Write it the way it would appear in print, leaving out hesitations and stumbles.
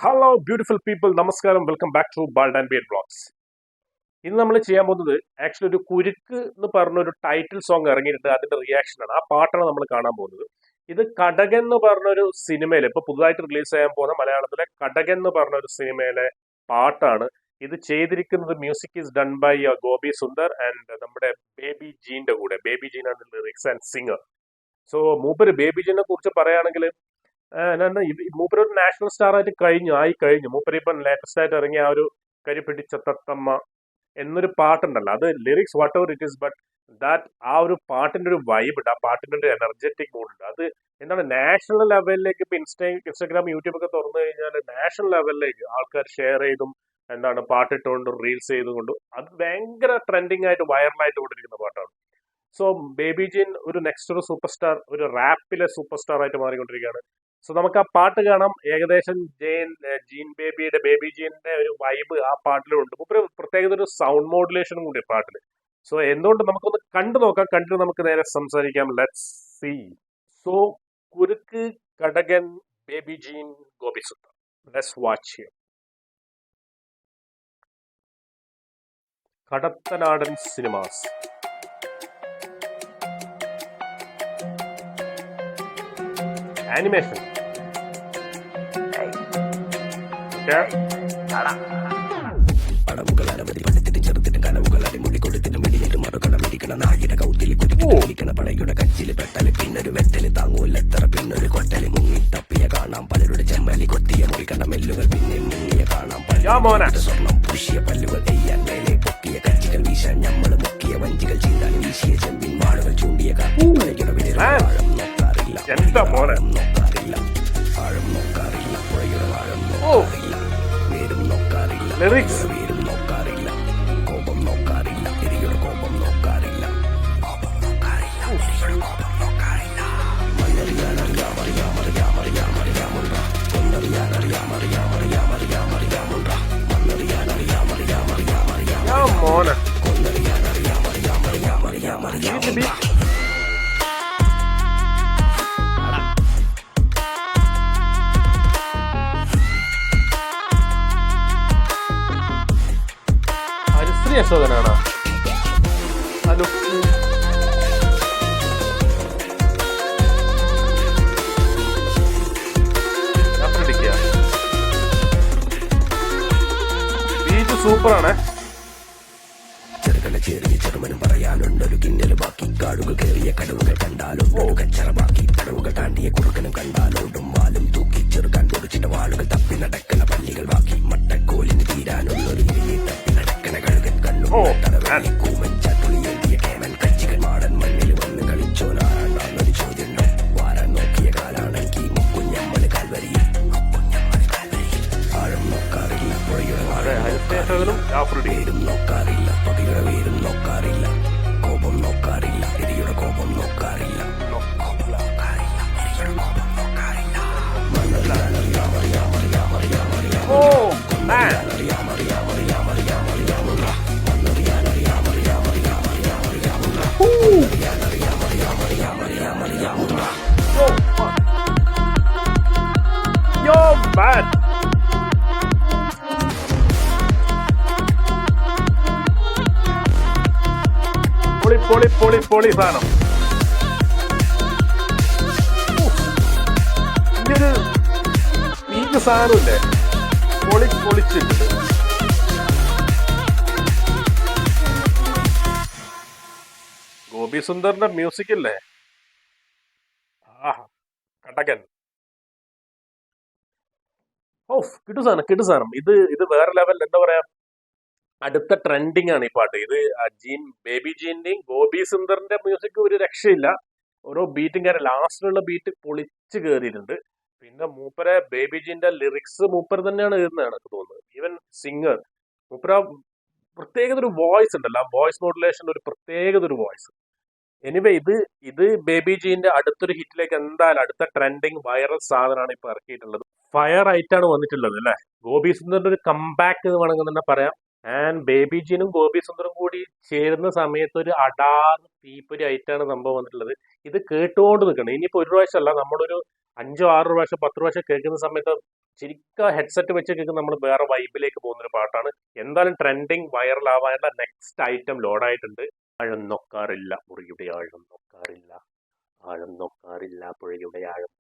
Hello beautiful people, നമസ്കാരം. Welcome back to bald and beard vlogs. ഇന്ന് നമ്മൾ ചെയ്യാൻ പോകുന്നത് ആക്ച്വലി ഒരു കുരുക്ക് എന്ന് പറഞ്ഞ ഒരു ടൈറ്റിൽ സോങ് ഇറങ്ങിയിട്ടുണ്ട്. അതിന്റെ റിയാക്ഷൻ ആണ്. ആ പാട്ടാണ് നമ്മൾ കാണാൻ പോകുന്നത്. ഇത് കടകൻ എന്ന് പറഞ്ഞ ഒരു സിനിമയിലെ ഇപ്പൊ പുതുതായിട്ട് റിലീസ് ചെയ്യാൻ പോകുന്ന മലയാളത്തിലെ കടകൻ എന്ന് പറഞ്ഞ ഒരു സിനിമയിലെ പാട്ടാണ്. ഇത് ചെയ്തിരിക്കുന്നത് music is done by Gopi Sundar and നമ്മുടെ ബേബി ജീന്റെ കൂടെ. ബേബി ജീൻ ആണ് ലിറിക്സ് ആൻഡ് സിംഗർ. സോ മൂപ്പര് ബേബി ജീനെ കുറിച്ച് പറയുകയാണെങ്കിൽ മൂപ്പര് ഒരു നാഷണൽ സ്റ്റാർ ആയിട്ട് കഴിഞ്ഞു. മൂപ്പര് ഇപ്പം ലേറ്റസ്റ്റ് ആയിട്ട് ഇറങ്ങിയ ആ ഒരു കരിപിടിച്ച തത്തമ്മ എന്നൊരു പാട്ടുണ്ടല്ലോ, അത് lyrics what ever it is, but that ആ ഒരു പാട്ടിന്റെ ഒരു വൈബ് ഉണ്ട്, ആ പാട്ടിന്റെ ഒരു എനർജറ്റിക് മൂഡ് ഉണ്ട്. അത് എന്താണ് നാഷണൽ ലെവലിലേക്ക് ഇപ്പൊ ഇൻസ്റ്റാഗ്രാം യൂട്യൂബ് ഒക്കെ തുറന്നു കഴിഞ്ഞാൽ നാഷണൽ ലെവലിലേക്ക് ആൾക്കാർ ഷെയർ ചെയ്തും പാട്ടിട്ടുകൊണ്ടും റീൽസ് ചെയ്തുകൊണ്ടും അത് ഭയങ്കര ട്രെൻഡിങ് ആയിട്ട് വൈറലായിട്ട് കൊണ്ടിരിക്കുന്ന പാട്ടാണ്. സോ ബേബി ജീൻ ഒരു നെക്സ്റ്റ് ഒരു സൂപ്പർ സ്റ്റാർ, ഒരു റാപ്പിലെ സൂപ്പർ സ്റ്റാർ ആയിട്ട് മാറിക്കൊണ്ടിരിക്കുകയാണ്. സോ നമുക്ക് ആ പാട്ട് കാണാം. ഏകദേശം ബേബി ജീന്റെ ഒരു വൈബ് ആ പാട്ടിലുണ്ട്. പ്രത്യേകത ഒരു സൗണ്ട് മോഡുലേഷനും കൂടി പാട്ടില്. സോ എന്തുകൊണ്ട് നമുക്കൊന്ന് കണ്ടു നോക്കാം. കണ്ടിട്ട് നമുക്ക് നേരെ സംസാരിക്കാം. Let's see. So Kurukku, Kadakan, Baby Jean, Gopi Sundar. Let's watch here. Kadathanadan cinemas. Animation. പടവുകൾ അനവധി പടത്തിന് ചെറുത്തിന് കനവുകൾ അടിമുടി കൊടുത്തിന് വെടിയേറ്റ് മറുകടമിരിക്കണ നായിക കൗത്തിലി കുടിക്കണ പടയുടെ കച്ചില് പെട്ടല് പിന്നൊരു വെട്ടല് താങ്ങൂൽ എത്ര പിന്നൊരു കൊട്ടല് മുങ്ങി തപ്പിയ കാണാം പലരുടെ ചെമ്മലി കൊത്തിയ മുറിക്കണ മെല്ലുകൾ പിന്നെ മുങ്ങിയ കാണാം സ്വർണം പൂശിയ പല്ലുകൾ തെയ്യാൻ മേലെ പൊക്കിയ കച്ചികൾ വീശാൻ ഞമ്മള് മുക്കിയ വഞ്ചികൾ ചീന്താൻ വീശിയ ചെമ്പിൻ വാളുകൾ ചൂണ്ടിയ കാട്ടിയുടെ ആഴം നോക്കാറില്ല നോക്കാറില്ല ആഴം നോക്കാറില്ല പുഴയുടെ ആഴം നോക്കാറില്ല വേരും നോക്കാറില്ല വേരും നോക്കാറില്ല കോപം നോക്കാറില്ല എരിയുടെ കോപം നോക്കാറില്ല കോപം നോക്കാറില്ല എരിയുടെ കോപം നോക്കാറില്ല മണ്ണറിയാനറിയാമറിയാമറിയാമറിയാമറിയാമുണ്ട കൊന്നറിയാനറിയാമറിയാമറിയാമറിയാമുണ്ട മണ്ണറിയാനറിയാമറിയാമറിയാമറിയാമുണ്ട കൊന്നറിയാനറിയാമറിയാമറിയാമറിയാമറിയാമുണ്ട. യശോദനാണ് ബീച്ച് സൂപ്പറാണ്. ചെറുകളെ ചെറിയ ചെറുമനും പറയാനുണ്ടൊരു കിന്നല് ബാക്കി കാടുകൾ കയറിയ കടവുകൾ കണ്ടാലുണ്ടൊരു കച്ചറ ബാക്കി കടവുകൾ താണ്ടിയ കുറുക്കനും കണ്ടാലോടും വാലും തൂക്കി ചെറുക്കാൻ പൊടിച്ചിട്ട വാളുകൾ തപ്പി നടക്കണ പല്ലികൾ ബാക്കി മട്ടക്കോലിന് തീരാനുള്ളൊരു ഇരിയെ തപ്പി നടക്കണ കഴുകൻ കണ്ണു കൂമൻ ചാട്ടുളിയേന്തിയ കേമൻ കച്ചികൾ മാടൻ മണ്ണിൽ വന്ന് കളിച്ചോനാരാണ്ടൊരു ചോദ്യം വാരാൻ നോക്കിയ കാലാണെങ്കിൽ മുക്കുഞ്ഞമ്മള് കാൽവരിയിൽ ആഴം നോക്കാറില്ല പുഴയുടെ വേരും നോക്കാറില്ല പകയുടെ വേരും നോക്കാറില്ല കോപം നോക്കാറില്ല എരിയുടെ കോപം നോക്കാറില്ല കോപം നോക്കാറില്ല എരിയുടെ കോപം നോക്കാറില്ല Yo, man. പൊളി സാധനം. ഇങ്ങനൊരു പീക്ക് സാധനമില്ലേ, പൊളിച്ചിട്ടുണ്ട്. ഗോപി സുന്ദറിന്റെ മ്യൂസിക് ഇല്ലേ, കടകൻ. കിടു സാധനം. ഇത് വേറെ ലെവൽ. എന്താ പറയാ, അടുത്ത ട്രെൻഡിങ് ആണ് ഈ പാട്ട്. ഇത് ബേബി ജീന്റെയും ഗോപി സുന്ദറിന്റെ മ്യൂസിക് ഒരു രക്ഷയില്ല. ഓരോ ബീറ്റും കയറി ലാസ്റ്റിലുള്ള ബീറ്റ് പൊളിച്ച് കയറിയിട്ടുണ്ട്. പിന്നെ മൂപ്പരെ ബേബി ജീന്റെ ലിറിക്സ് മൂപ്പർ തന്നെയാണ് എഴുതുന്നതാണ് എനിക്ക് തോന്നുന്നത്. ഈവൻ സിംഗർ മൂപ്പര പ്രത്യേകത ഒരു വോയിസ് ഉണ്ടല്ലോ, ആ വോയിസ് മോഡുലേഷൻ ഒരു പ്രത്യേകത ഒരു വോയിസ്. എനിവേ ഇത് ബേബി ജീന്റെ അടുത്തൊരു ഹിറ്റിലേക്ക് എന്തായാലും അടുത്ത ട്രെൻഡിങ് വൈറൽ സാധനമാണ് ഇപ്പൊ ഇറക്കിയിട്ടുള്ളത്. ഫയർ ആയിട്ടാണ് വന്നിട്ടുള്ളത് അല്ലെ. ഗോപി സുന്ദറിന്റെ ഒരു കംബാക്ക് എന്ന് വേണമെങ്കിൽ തന്നെ പറയാം. ആൻഡ് ബേബി ജീനും ഗോപി സുന്ദറും കൂടി ചേരുന്ന സമയത്ത് ഒരു അടാറ് തീപ്പൊരി ആയിട്ടാണ് സംഭവം വന്നിട്ടുള്ളത്. ഇത് കേട്ടുകൊണ്ട് നിൽക്കണം. ഇനിയിപ്പോ ഒരു പ്രാവശ്യമല്ല, നമ്മളൊരു 5-6 പ്രാവശ്യം 10 പ്രാവശ്യം കേൾക്കുന്ന സമയത്ത് ശരിക്കും ഹെഡ്സെറ്റ് വെച്ച് കേൾക്കുന്ന നമ്മൾ വേറെ വൈബിലേക്ക് പോകുന്ന ഒരു പാട്ടാണ്. എന്തായാലും ട്രെൻഡിങ് വൈറൽ ആവാനുള്ള നെക്സ്റ്റ് ഐറ്റം ലോഡായിട്ടുണ്ട്. ആഴം നോക്കാറില്ല പുഴയുടെ ആഴം നോക്കാറില്ല, ആഴം നോക്കാറില്ല പുഴയുടെ ആഴം